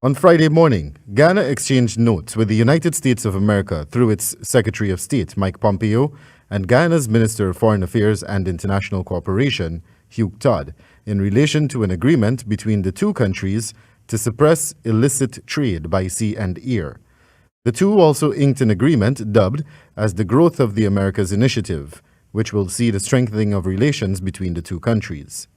On Friday morning, Guyana exchanged notes with the United States of America through its Secretary of State, Mike Pompeo, and Guyana's Minister of Foreign Affairs and International Cooperation, Hugh Todd, in relation to an agreement between the two countries to suppress illicit trade by sea and air. The two also inked an agreement dubbed as the Growth of the Americas Initiative, which will see the strengthening of relations between the two countries.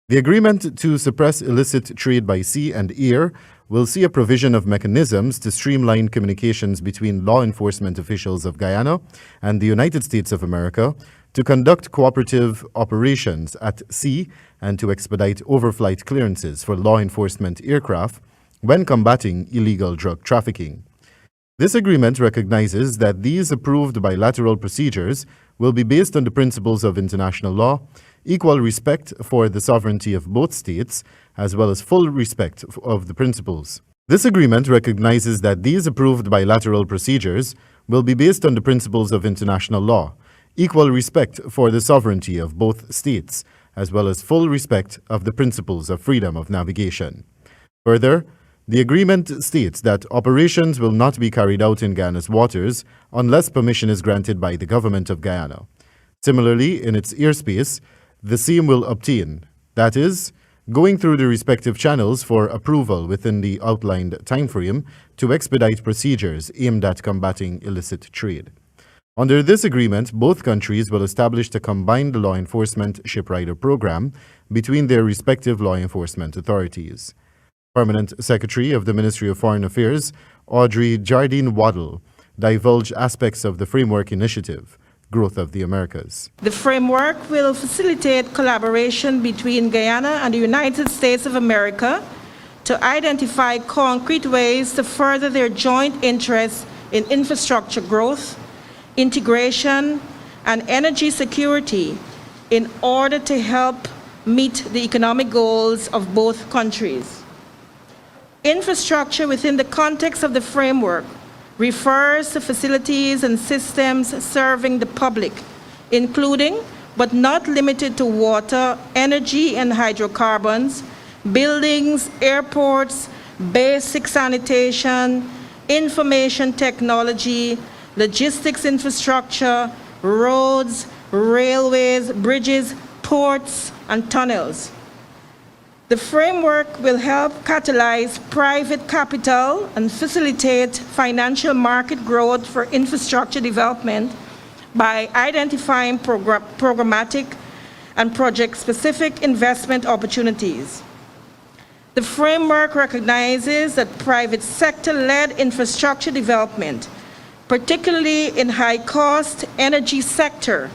The agreement to suppress illicit trade by sea and air will see a provision of mechanisms to streamline communications between law enforcement officials of Guyana and the United States of America to conduct cooperative operations at sea and to expedite overflight clearances for law enforcement aircraft when combating illegal drug trafficking. This agreement recognizes that these approved bilateral procedures will be based on the principles of international law, equal respect for the sovereignty of both states, as well as full respect of the principles. This agreement recognizes that these approved bilateral procedures will be based on the principles of international law, equal respect for the sovereignty of both states, as well as full respect of the principles of freedom of navigation. Further, the agreement states that operations will not be carried out in Guyana's waters unless permission is granted by the government of Guyana. Similarly, in its airspace, the same will obtain, that is, going through the respective channels for approval within the outlined timeframe to expedite procedures aimed at combating illicit trade. Under this agreement, both countries will establish a combined law enforcement ship-rider program between their respective law enforcement authorities. Permanent Secretary of the Ministry of Foreign Affairs, Audrey Jardine Waddell, divulged aspects of the Framework Initiative, Growth of the Americas. The framework will facilitate collaboration between Guyana and the United States of America to identify concrete ways to further their joint interests in infrastructure growth, integration, and energy security in order to help meet the economic goals of both countries. Infrastructure within the context of the framework refers to facilities and systems serving the public, including but not limited to water, energy and hydrocarbons, buildings, airports, basic sanitation, information technology, logistics infrastructure, roads, railways, bridges, ports, and tunnels. The framework will help catalyze private capital and facilitate financial market growth for infrastructure development by identifying programmatic and project-specific investment opportunities. The framework recognizes that private sector-led infrastructure development, particularly in high-cost energy sector,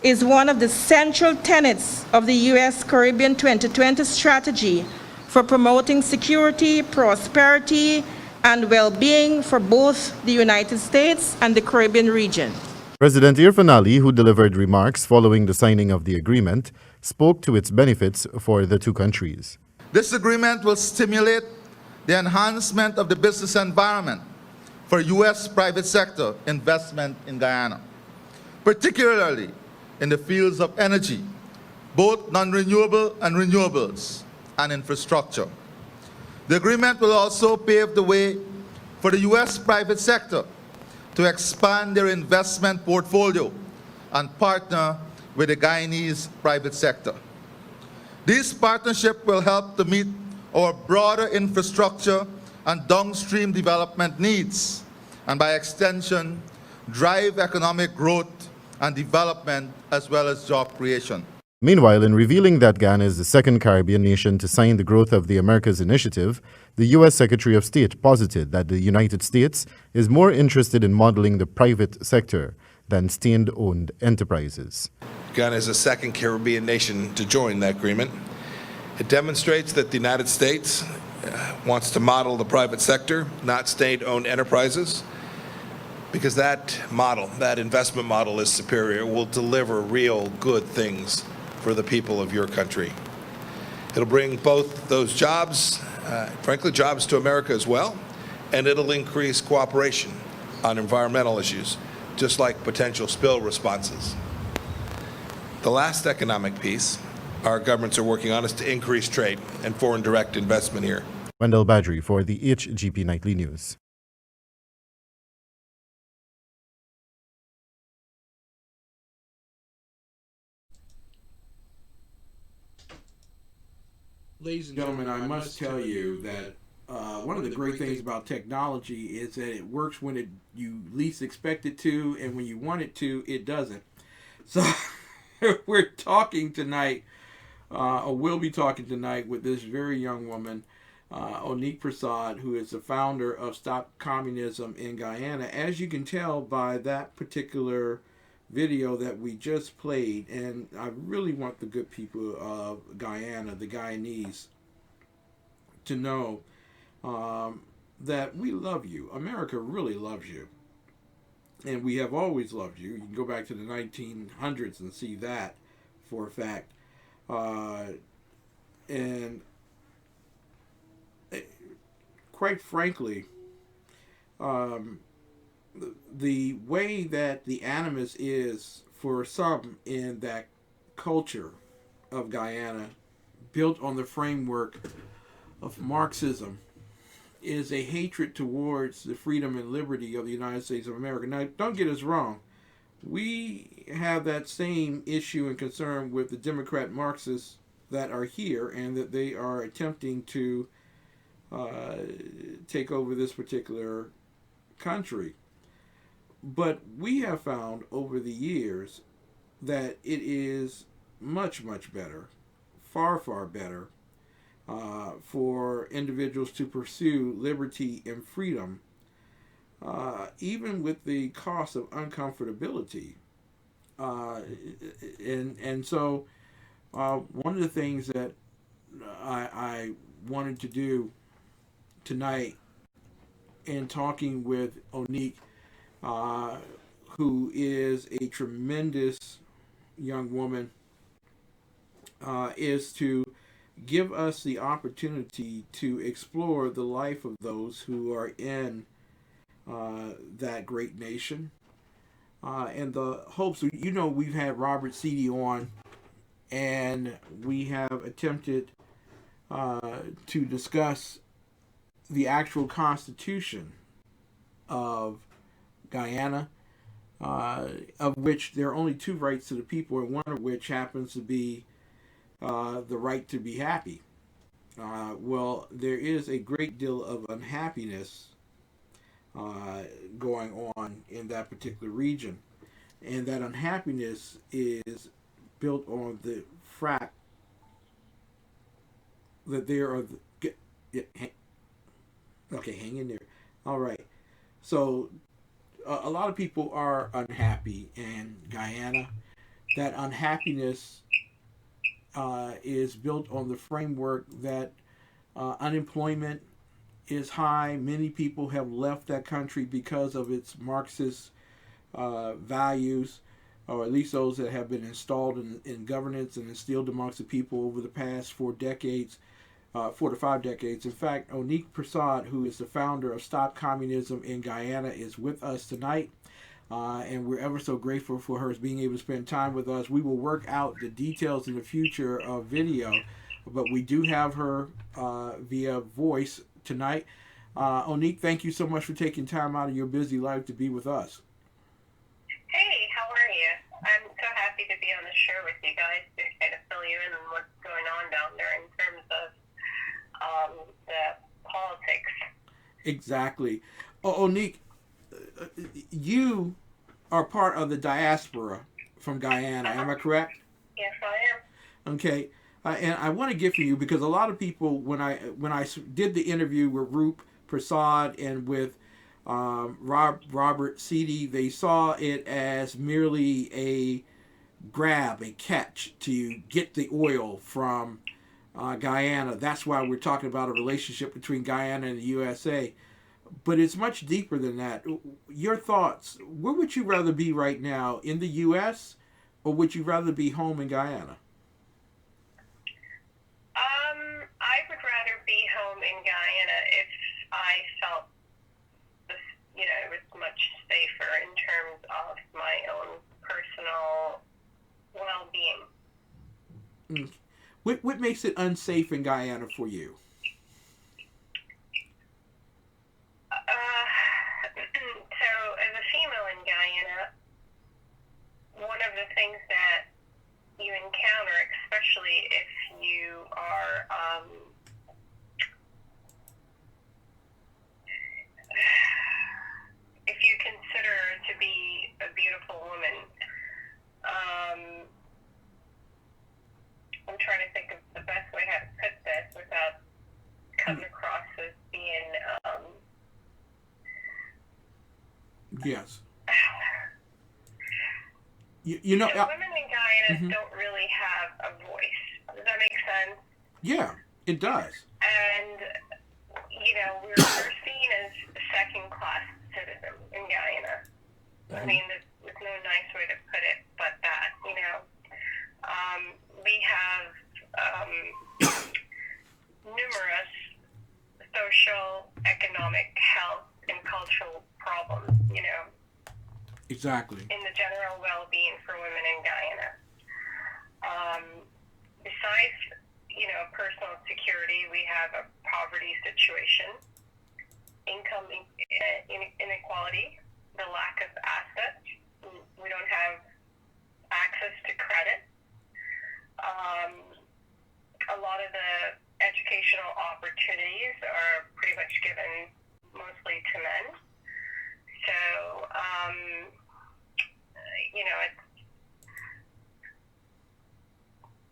is one of the central tenets of the U.S. Caribbean 2020 strategy for promoting security, prosperity, and well-being for both the United States and the Caribbean region. President Irfaan Ali, who delivered remarks following the signing of the agreement, spoke to its benefits for the two countries. This agreement will stimulate the enhancement of the business environment for U.S. private sector investment in Guyana, particularly in the fields of energy, both non-renewable and renewables, and infrastructure. The agreement will also pave the way for the U.S. private sector to expand their investment portfolio and partner with the Guyanese private sector. This partnership will help to meet our broader infrastructure and downstream development needs, and by extension, drive economic growth and development as well as job creation. Meanwhile, in revealing that Guyana is the second Caribbean nation to sign the Growth of the Americas initiative, the U.S. Secretary of State posited that the United States is more interested in modeling the private sector than state-owned enterprises. Guyana is the second Caribbean nation to join that agreement. It demonstrates that the United States wants to model the private sector, not state-owned enterprises, because that model, that investment model is superior, will deliver real good things for the people of your country. It'll bring both those jobs, frankly, jobs to America as well, and it'll increase cooperation on environmental issues, just like potential spill responses. The last economic piece our governments are working on is to increase trade and foreign direct investment here. Wendell Badri for the HGP Nightly News. Ladies and gentlemen, I must tell you that one of the great things about technology is that it works when you least expect it to, and when you want it to, it doesn't. So we're talking tonight, or will be talking tonight, with this very young woman, Onique Persaud, who is the founder of Stop Communism in Guyana. As you can tell by that particular video that we just played, and I really want the good people of Guyana, the Guyanese, to know that we love you. America really loves you, and we have always loved you. You can go back to the 1900s and see that for a fact. And quite frankly, the way that the animus is for some in that culture of Guyana, built on the framework of Marxism, is a hatred towards the freedom and liberty of the United States of America. Now, don't get us wrong. We have that same issue and concern with the Democrat Marxists that are here, and that they are attempting to take over this particular country. But we have found over the years that it is much, much better, far, far better, for individuals to pursue liberty and freedom, even with the cost of uncomfortability. And so one of the things that I wanted to do tonight in talking with Onique, who is a tremendous young woman, is to give us the opportunity to explore the life of those who are in that great nation. And the hopes, we've had Robert Seedy on, and we have attempted to discuss the actual constitution of Guyana, of which there are only two rights to the people, and one of which happens to be the right to be happy. Well, there is a great deal of unhappiness going on in that particular region, and that unhappiness is built on the fact that there are okay, hang in there. All right. So a lot of people are unhappy in Guyana. That unhappiness is built on the framework that unemployment is high. Many people have left that country because of its Marxist values, or at least those that have been installed in governance and instilled amongst the people over the past 4 to 5 decades. In fact, Onique Persaud, who is the founder of Stop Communism in Guyana, is with us tonight. And we're ever so grateful for her being able to spend time with us. We will work out the details in the future of video, but we do have her via voice tonight. Onique, thank you so much for taking time out of your busy life to be with us. Hey, how are you? I'm so happy to be on the show with you guys to kind of fill you in on what's going on down there in terms of the politics. Exactly. Onique, you are part of the diaspora from Guyana. Am I correct? Yes, I am. Okay. And I want to get for you, because a lot of people, when I did the interview with Rup Persaud and with Robert Seedy, they saw it as merely a grab, a catch to get the oil from Guyana. That's why we're talking about a relationship between Guyana and the USA. But it's much deeper than that. Your thoughts, where would you rather be right now, in the U.S., or would you rather be home in Guyana? I would rather be home in Guyana if I felt it was much safer in terms of my own personal well-being. What makes it unsafe in Guyana for you? Yes. You know. So women in Guyana don't really have a voice. Does that make sense? Yeah, it does. And, you know, we're seen as second-class citizens in Guyana. I mean, there's no nice way to put it but that, you know. We have numerous social, economic, health, and cultural problems, you know, Exactly. in the general well-being for women in Guyana. Besides, you know, personal security, we have a poverty situation, income inequality, the lack of assets. We don't have access to credit. A lot of the educational opportunities are pretty much given mostly to men. So, you know,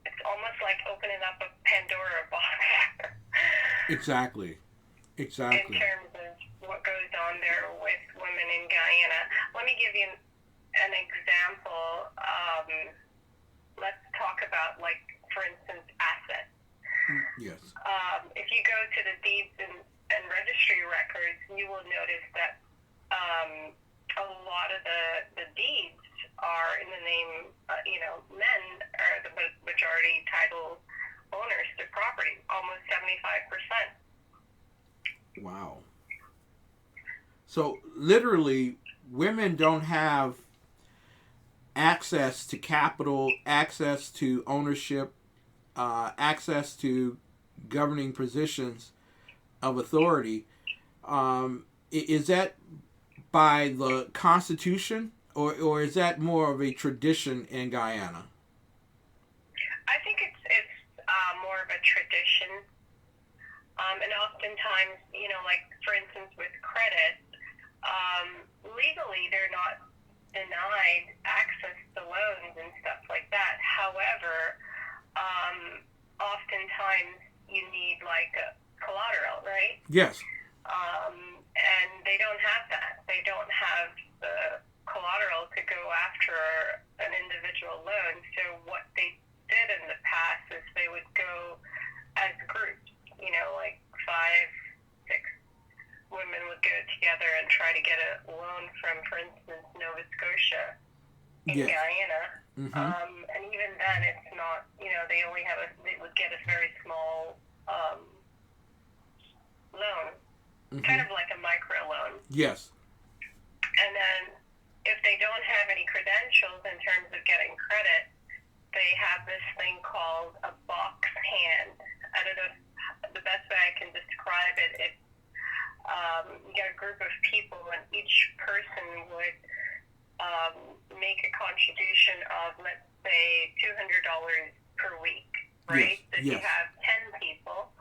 it's almost like opening up a Pandora box. Exactly. In Exactly. terms of what goes on there with women in Guyana. Let me give you an example. Let's talk about, like, for instance, assets. Yes. If you go to the deeds and registry records, you will notice that a lot of the deeds are in the name, you know, men are the majority title owners to property, almost 75%. Wow. So literally, women don't have access to capital, access to ownership, access to governing positions of authority. Is that by the Constitution, or is that more of a tradition in Guyana? I think it's more of a tradition. And oftentimes, you know, like, for instance, with credit, legally they're not denied access to loans and stuff like that. However, oftentimes you need, like, a collateral, right? Yes. And they don't have that. They don't have the collateral to go after an individual loan. So what they did in the past is they would go as groups, you know, like 5, 6 women would go together and try to get a loan from, for instance, Nova Scotia in Yes. Guyana. Mm-hmm. And even then, it's not, you know, they would get a very small loan, kind of like a micro loan. Yes. And then if they don't have any credentials in terms of getting credit, they have this thing called a box hand. I don't know if the best way I can describe it. It's you get a group of people, and each person would make a contribution of, let's say, $200 per week, right? Yes. If you Yes. have 10 people,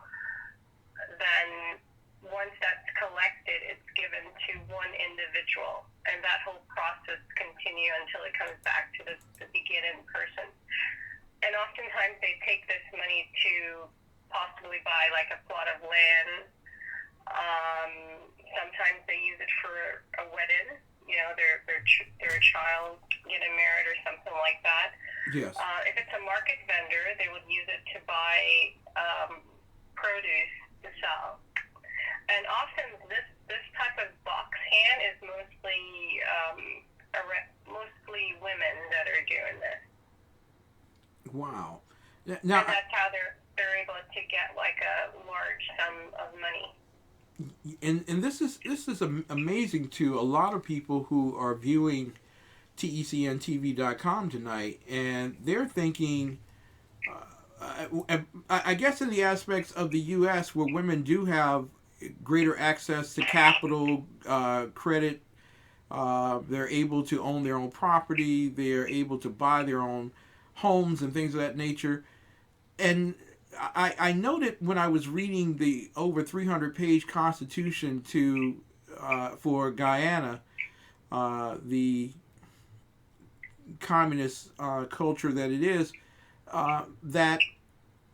then once that's collected, it's given to one individual, and that whole process continues until it comes back to the beginning person. And oftentimes they take this money to possibly buy, like, a plot of land. Sometimes they use it for a wedding, you know, their child getting married or something like that. Yes. If it's a market vendor, they would use it to buy produce to sell. And often this type of box hand is mostly women that are doing this. Wow. Now, And that's how they're able to get, like, a large sum of money. and this is amazing to a lot of people who are viewing TECNTV.com tonight, and they're thinking, I guess, in the aspects of the U.S. where women do have greater access to capital, credit, they're able to own their own property, they're able to buy their own homes and things of that nature. And I noted when I was reading the over 300-page Constitution for Guyana, the communist culture that it is, that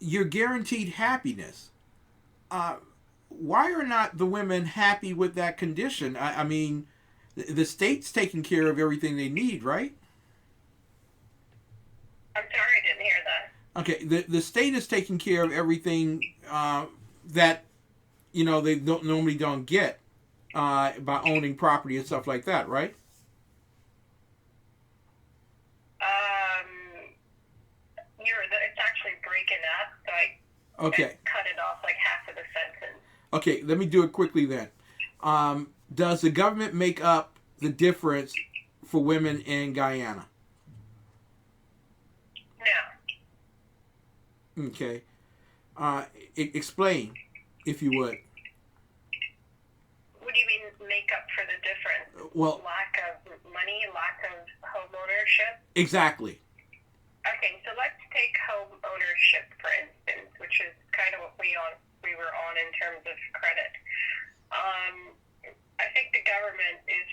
you're guaranteed happiness. Why are not the women happy with that condition? I mean, The state's taking care of everything they need, right? I'm sorry, I didn't hear that. Okay, the state is taking care of everything that they normally don't get by owning property and stuff like that, right? It's actually breaking up, so Okay. I cut it off like half of the sentence. Okay, let me do it quickly then. Does the government make up the difference for women in Guyana? No. Okay. Explain, if you would. What do you mean make up for the difference? Well, Lack of money, lack of home ownership? exactly. Okay, so let's take home ownership, for instance, which is kind of what we were on in terms of credit. I think the government is,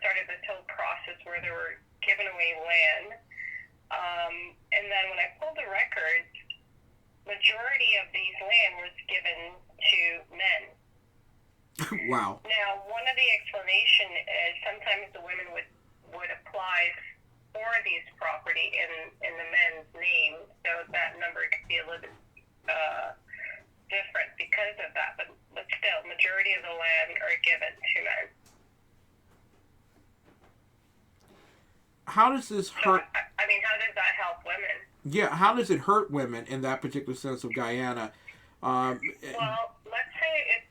started this whole process where they were giving away land. And then when I pulled the records, majority of these land was given to men. Wow. Now, one of the explanation is sometimes the women would apply for these property in the men's name, so that number could be a little bit different because of that. But still, majority of the land are given to men. How does this hurt? So, I mean, how does that help women? Yeah, how does it hurt women in that particular sense of Guyana? Well, let's say if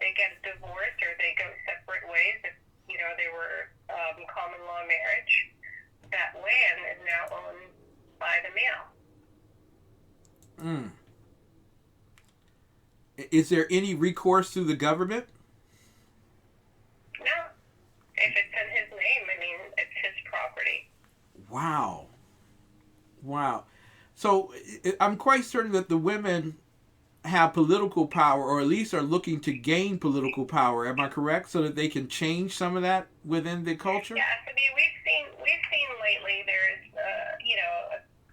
they get a divorce or they go separate ways, if they were common law marriage, that land is now owned by the male. Is there any recourse through the government? No, if it's in his name, I mean, it's his property. Wow. So I'm quite certain that the women have political power, or at least are looking to gain political power. Am I correct? So that they can change some of that within the culture. Yes, I mean we've seen lately. There's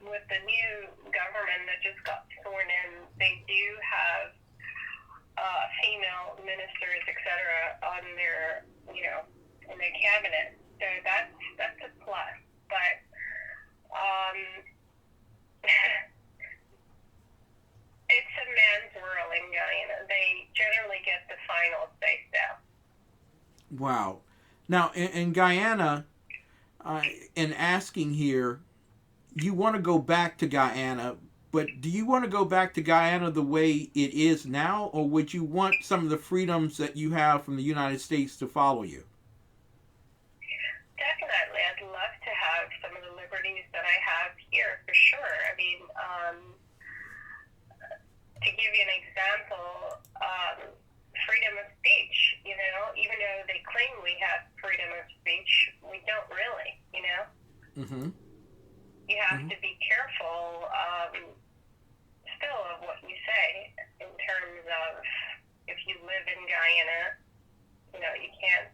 with the new government that just got sworn in, they do have female ministers, etc., on their in their cabinet. So that's a plus. But it's a man's world in Guyana. They generally get the final say so. Wow. Now, in Guyana, in asking here, you want to go back to Guyana, but do you want to go back to Guyana the way it is now, or would you want some of the freedoms that you have from the United States to follow you? Definitely. I'd love to have some of the liberties that I have here, for sure. I mean, to give you an example, freedom of speech, even though they claim we have freedom of speech, we don't really, Mm-hmm. You have to be careful still of what you say in terms of if you live in Guyana, you can't,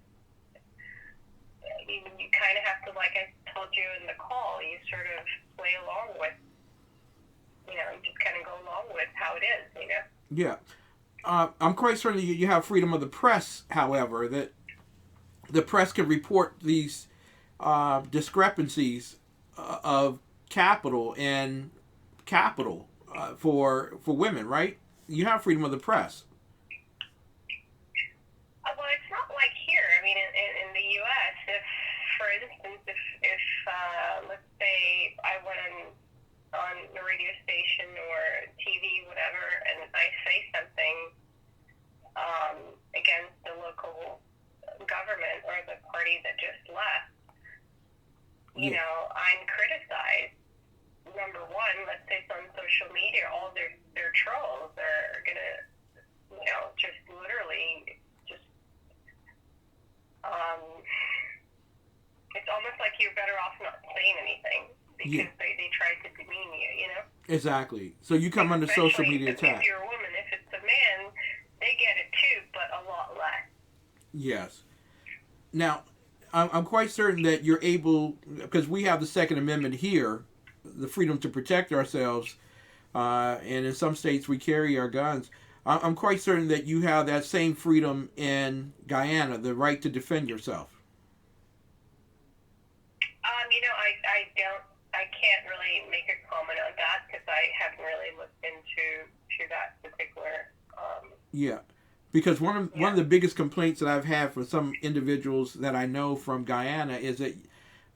you kind of have to, like I told you in the call, you sort of play along with, you just kind of go along with how it is, Yeah. I'm quite certain that you have freedom of the press, however, that the press can report these discrepancies of capital for women, right? You have freedom of the press. Well, it's not like here. I mean, in the U.S., if, for instance, if let's say I went on the radio station or TV, whatever, and I say something against the local government or the party that just left, I'm criticized. Number one, let's say it's on social media, all their trolls are gonna, just literally just. It's almost like you're better off not saying anything because they try to demean you, Exactly. So you come under social media attack. If you're a woman, if it's a man, they get it too, but a lot less. Yes. Now, I'm quite certain that you're able, because we have the Second Amendment here, the freedom to protect ourselves, and in some states we carry our guns. I'm quite certain that you have that same freedom in Guyana, the right to defend yourself. I can't really make a comment on that because I haven't really looked into that particular. Yeah, because one of the biggest complaints that I've had from some individuals that I know from Guyana is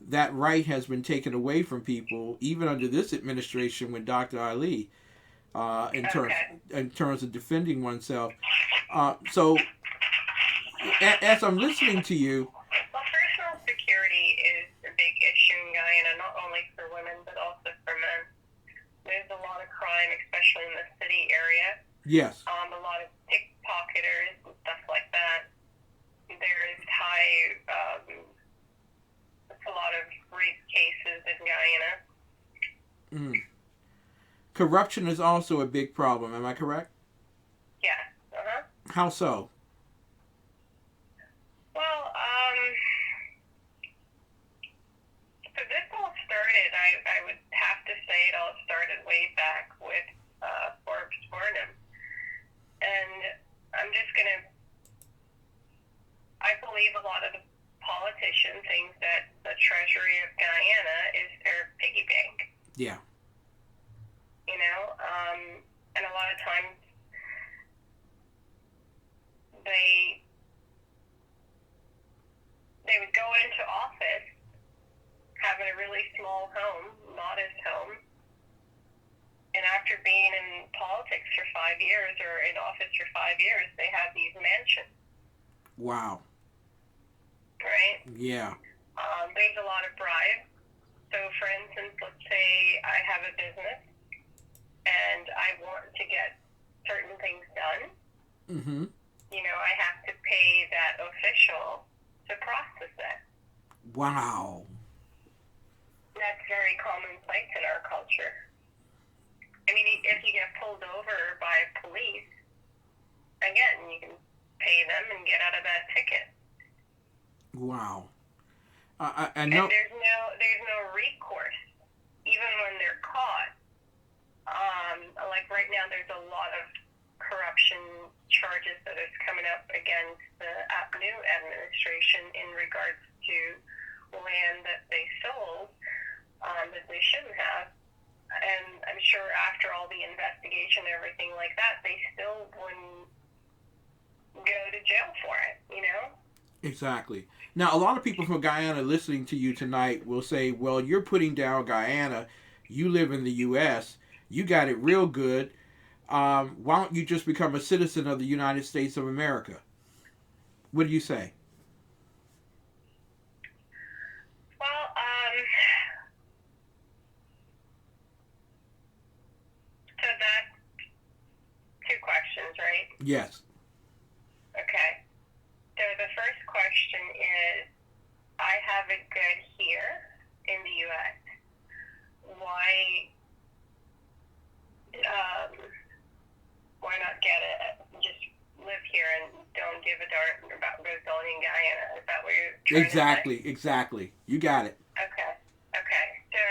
that right has been taken away from people, even under this administration with Dr. Ali, in terms of defending oneself. So, as I'm listening to you. Well, personal security is a big issue in Guyana, not only for women but also for men. There's a lot of crime, especially in the city area. Yes. A lot of pickpocketers and stuff like that. There is a lot of rape cases in Guyana. Mm. Corruption is also a big problem. Am I correct? Yeah. How so? Well, so this all started, I would have to say it all started way back with Forbes Burnham. And I'm just going to, I believe a lot of the politicians think that the treasury of Guyana is their piggy bank. Yeah. And a lot of times they would go into office having a really small home, modest home, and after being in politics for 5 years or in office for 5 years, they have these mansions. Wow. Right? Yeah. There's a lot of bribes. So, for instance, let's say I have a business and I want to get certain things done. Mm-hmm. I have to pay that official to process it. Wow. That's very commonplace in our culture. I mean, if you get pulled over by police, again, you can pay them and get out of that ticket. Wow. I know. And there's no recourse, even when they're caught. Like right now, there's a lot of corruption charges that is coming up against the new administration in regards to land that they sold that they shouldn't have. And I'm sure after all the investigation and everything like that, they still wouldn't go to jail for it, Exactly. Now, a lot of people from Guyana listening to you tonight will say, well, you're putting down Guyana. You live in the U.S. You got it real good. Why don't you just become a citizen of the United States of America? What do you say? Well, so that's two questions, right? Yes. Okay. So the first question is, I have it good here in the U.S. Why not get it? Just live here and don't give a darn about what's going on in Guyana. Is that what you're trying to say? Exactly. You got it. Okay. So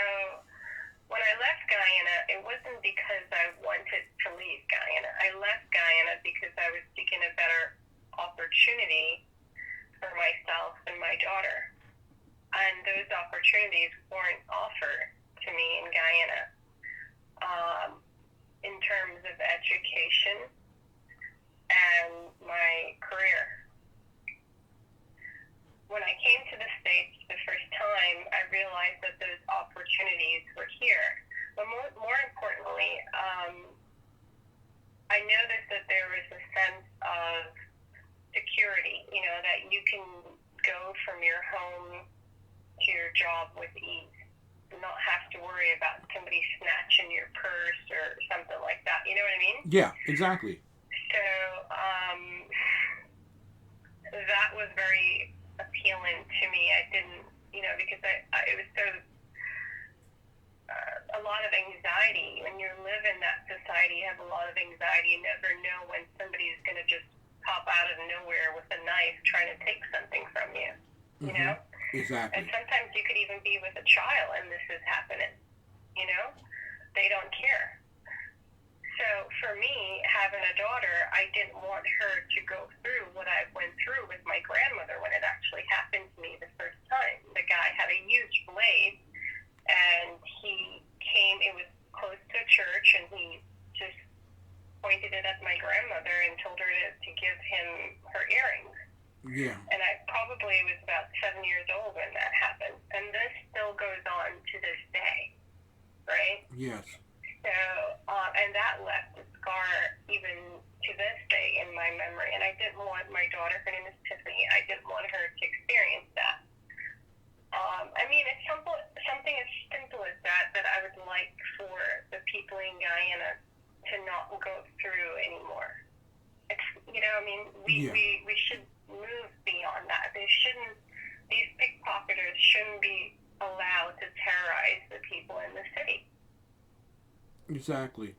when I left Guyana, it wasn't because I wanted to leave Guyana. I left Guyana because I was seeking a better opportunity for myself and my daughter. And those opportunities weren't offered to me in Guyana. In terms of education and my career. When I came to the States the first time, I realized that those opportunities were here. But more importantly, I noticed that there was a sense of security, that you can go from your home to your job with ease. Not have to worry about somebody snatching your purse or something like that. You know what I mean? Yeah, exactly. So that was very appealing to me. I didn't, because it was so a lot of anxiety. When you live in that society, you have a lot of anxiety. You never know when somebody's going to just pop out of nowhere with a knife trying to take something from you. You know? Exactly. And sometimes you could even be with a child and this is happening. They don't care. So for me, having a daughter, I didn't want her to go through what I went through with my grandmother when it actually happened to me the first time. The guy had a huge blade, and he came, it was close to a church, and he just pointed it at my grandmother and told her to give him her earrings. Yeah. And I probably was about 7 years old when that happened. And this still goes on to this day, right? Yes. So, and that left a scar even to this day in my memory. And I didn't want my daughter, her name is Tiffany, I didn't want her to experience that. I mean, it's something as simple as that I would like for the people in Guyana to not go through anymore. It's, I mean, we should move beyond that. These pickpocketers shouldn't be allowed to terrorize the people in the city. Exactly.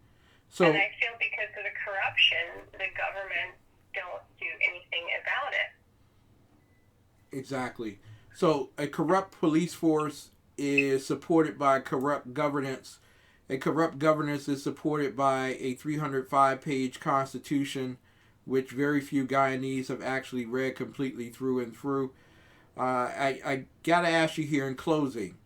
So, and I feel because of the corruption, the government don't do anything about it. Exactly. So a corrupt police force is supported by corrupt governance. A corrupt governance is supported by a 305-page constitution, which very few Guyanese have actually read completely through and through. I got to ask you here in closing,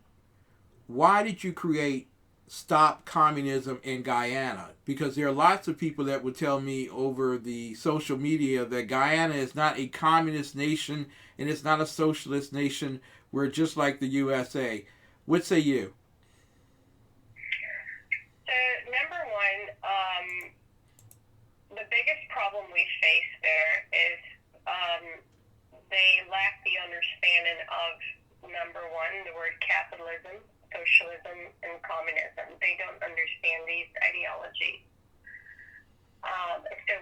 why did you create Stop Communism in Guyana? Because there are lots of people that would tell me over the social media that Guyana is not a communist nation and it's not a socialist nation. We're just like the USA. What say you? So, number one, the biggest problem we face there is they lack the understanding of, number one, the word capitalism, socialism, and communism. They don't understand these ideologies. So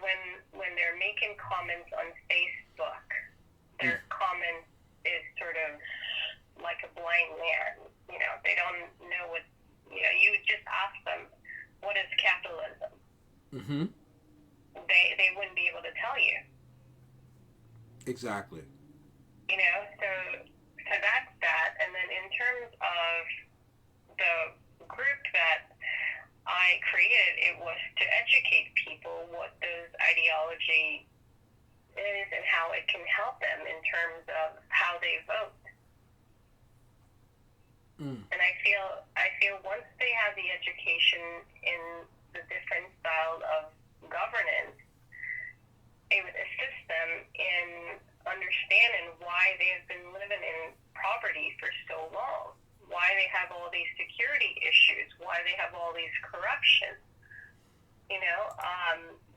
when they're making comments on Facebook, their comment is sort of like a blind man. They don't know what, you just ask them, what is capitalism? Mm-hmm. They wouldn't be able to tell you. Exactly. So that's that. And then in terms of the group that I created, it was to educate people what those ideology is and how it can help them in terms of how they vote. And I feel once they have the education in the different style of governance, it would assist them in understanding why they have been living in poverty for so long, why they have all these security issues, why they have all these corruption.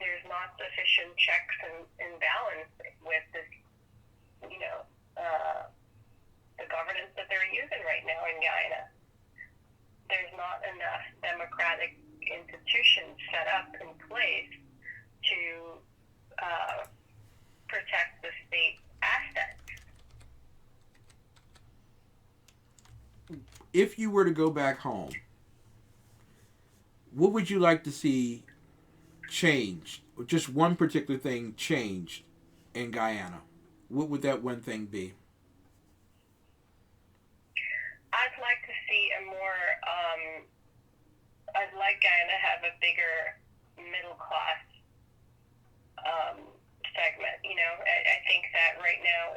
There's not sufficient checks and balance with this, the governance that they're using right now in Guyana. There's not enough democratic institutions set up in place to protect the state assets. If you were to go back home, what would you like to see changed? Or just one particular thing changed in Guyana? What would that one thing be? I'd like to see a more, I'd like Guyana to have a bigger middle class segment. I think that right now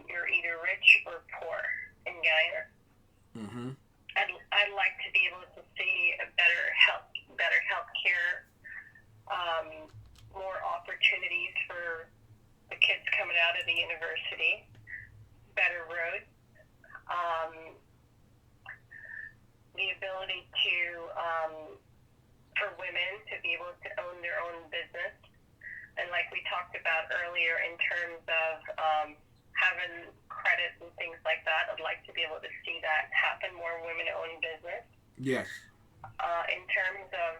you're either rich or poor in Guyana. Mm-hmm. I'd like to be able to see a better health care, more opportunities for the kids coming out of the university, better roads, the ability to for women to be able to own their own business, and like we talked about earlier in terms of having credit and things like that, I'd like to be able to see that happen, more women-owned business. Yes. In terms of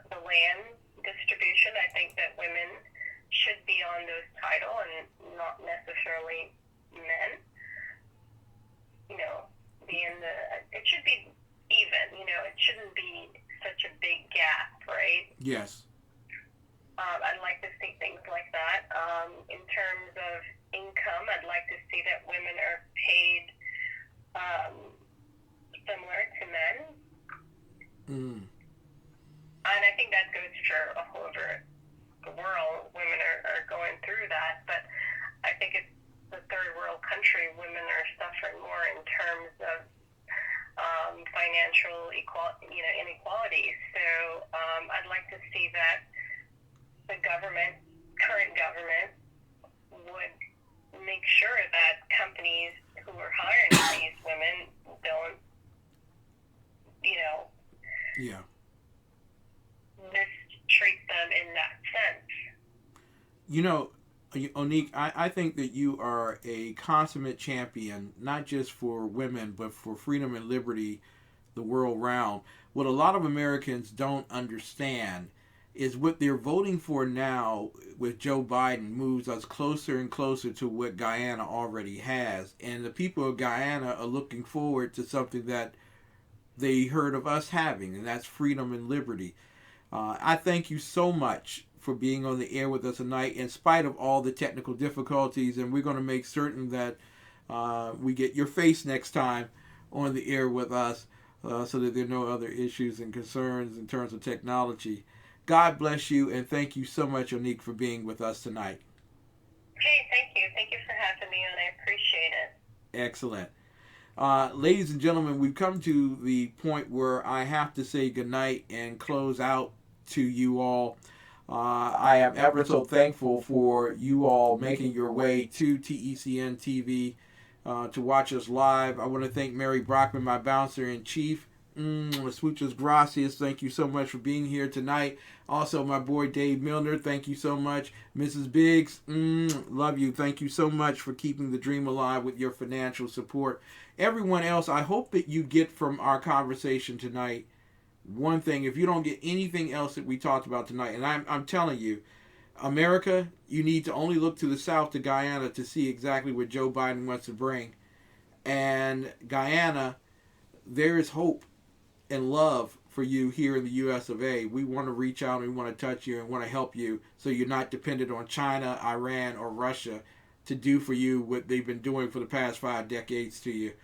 the land distribution, I think that women should be on those titles and not necessarily men. It should be even, it shouldn't be such a big gap, right? Yes. I'd like to see things like that. In terms of income, I'd like to see that women are paid similar to men. sure all over the world, women are going through that. But I think it's the third world country, women are suffering more in terms of financial inequality. So I'd like to see that the current government, would make sure that companies who are hiring these women don't, Yeah. mistreat them in that sense. Onique, I think that you are a consummate champion, not just for women, but for freedom and liberty the world round. What a lot of Americans don't understand is what they're voting for now with Joe Biden moves us closer and closer to what Guyana already has. And the people of Guyana are looking forward to something that they heard of us having, and that's freedom and liberty. I thank you so much for being on the air with us tonight, in spite of all the technical difficulties, and we're going to make certain that we get your face next time on the air with us, so that there are no other issues and concerns in terms of technology. God bless you, and thank you so much, Onique, for being with us tonight. Hey, thank you. Thank you for having me on. I appreciate it. Excellent. Ladies and gentlemen, we've come to the point where I have to say goodnight and close out to you all. I am ever so thankful for you all making your way to TECN TV to watch us live. I want to thank Mary Brockman, my bouncer-in-chief. Muchas gracias. Thank you so much for being here tonight. Also, my boy Dave Milner, thank you so much. Mrs. Biggs, love you. Thank you so much for keeping the dream alive with your financial support. Everyone else, I hope that you get from our conversation tonight one thing. If you don't get anything else that we talked about tonight, and I'm telling you, America, you need to only look to the south, to Guyana, to see exactly what Joe Biden wants to bring. And Guyana, there is hope and love for you here in the U.S. of A. We want to reach out and we want to touch you and want to help you, so you're not dependent on China, Iran, or Russia to do for you what they've been doing for the past 5 decades to you.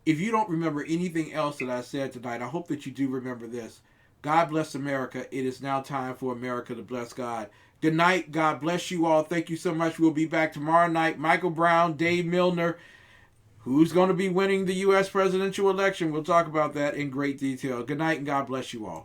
If you don't remember anything else that I said tonight, I hope that you do remember this. God bless America. It is now time for America to bless God. Good night. God bless you all. Thank you so much. We'll be back tomorrow night. Michael Brown, Dave Milner. Who's going to be winning the U.S. presidential election? We'll talk about that in great detail. Good night, and God bless you all.